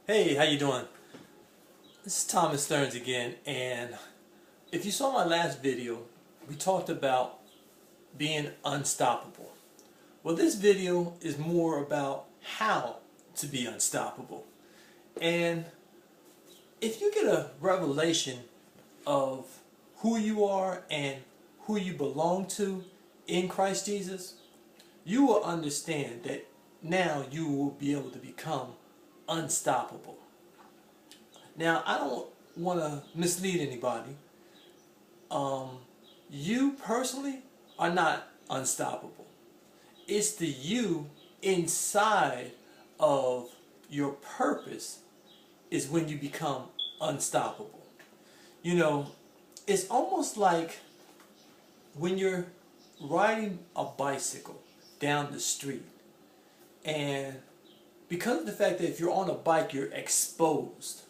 Hey, how you doing? This is Thomas Stearns again, and if you saw my last video, we talked about being unstoppable. Well, this video is more about how to be unstoppable. And if you get a revelation of who you are and who you belong to in Christ Jesus, you will understand that now you will be able to become unstoppable. Now, I don't want to mislead anybody. You personally are not unstoppable. It's the you inside of your purpose is when you become unstoppable. You know, it's almost like when you're riding a bicycle down the street, and because of the fact that if you're on a bike, you're exposed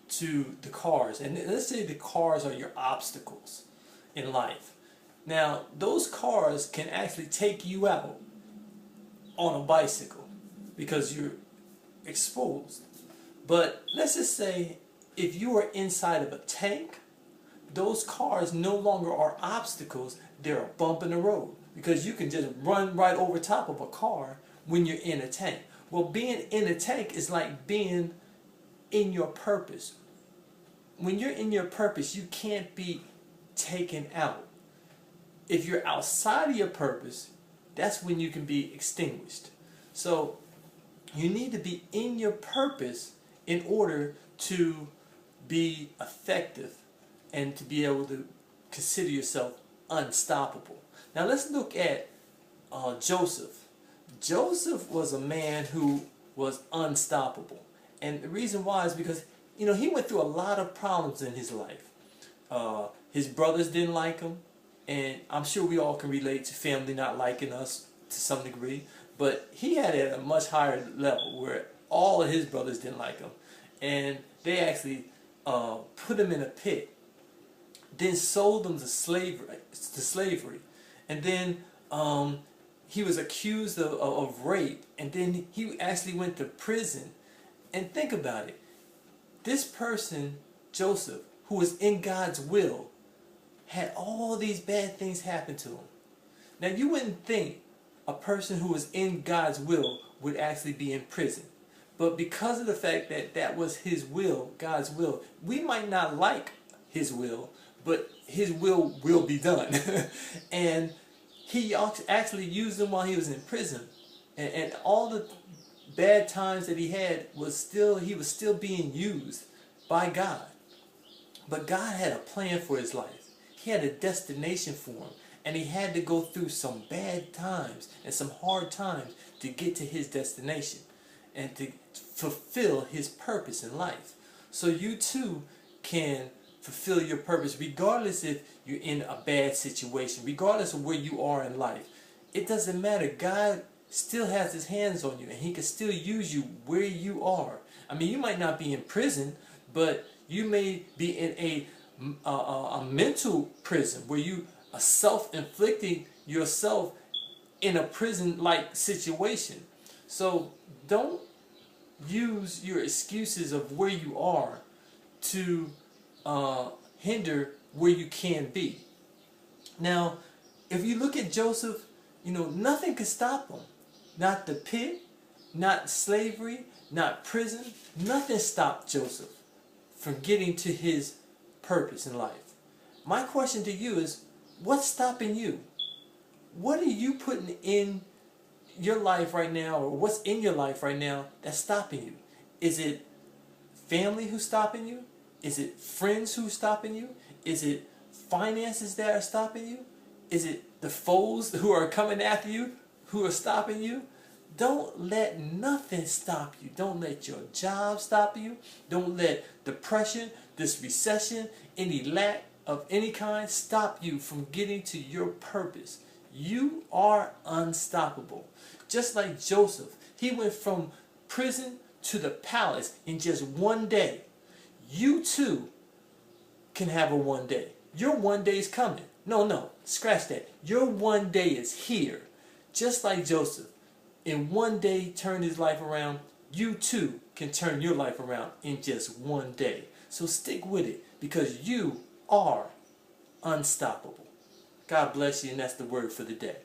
to the cars, and let's say the cars are your obstacles in life. Now, those cars can actually take you out on a bicycle because you're exposed. But let's just say if you are inside of a tank, those cars no longer are obstacles, they're a bump in the road because you can just run right over top of a car when you're in a tank. Well, being in a tank is like being in your purpose. When you're in your purpose, you can't be taken out. If you're outside of your purpose, that's when you can be extinguished. So you need to be in your purpose in order to be effective and to be able to consider yourself unstoppable. Now let's look at Joseph. Joseph was a man who was unstoppable. And the reason why is because, he went through a lot of problems in his life. His brothers didn't like him, and I'm sure we all can relate to family not liking us to some degree, but he had it at a much higher level where all of his brothers didn't like him, and they actually put him in a pit, then sold him to slavery, and then he was accused of rape, and then he actually went to prison. And think about it. This person, Joseph, who was in God's will, had all these bad things happen to him. Now, you wouldn't think a person who was in God's will would actually be in prison. But because of the fact that that was his will, God's will, we might not like his will, but his will be done. And he actually used him while he was in prison. And all the bad times that he had he was still being used by God. But God had a plan for his life. He had a destination for him, and he had to go through some bad times and some hard times to get to his destination and to fulfill his purpose in life. So you too can fulfill your purpose regardless if you're in a bad situation, regardless of where you are in life. It doesn't matter. God still has his hands on you, and he can still use you where you are. I mean, you might not be in prison, but you may be in a mental prison where you are self-inflicting yourself in a prison-like situation. So don't use your excuses of where you are to hinder where you can be. Now, if you look at Joseph, nothing could stop him. Not the pit, not slavery, not prison. Nothing stopped Joseph from getting to his purpose in life. My question to you is, what's stopping you? What are you putting in your life right now, or what's in your life right now that's stopping you? Is it family who's stopping you? Is it friends who's stopping you? Is it finances that are stopping you? Is it the foes who are coming after you who are stopping you? Don't let nothing stop you. Don't let your job stop you. Don't let depression, this recession, any lack of any kind stop you from getting to your purpose. You are unstoppable. Just like Joseph, he went from prison to the palace in just one day. You too can have a one day. Your one day is coming. No, scratch that. Your one day is here. Just like Joseph, in one day turned his life around, you too can turn your life around in just one day. So stick with it, because you are unstoppable. God bless you, and that's the word for the day.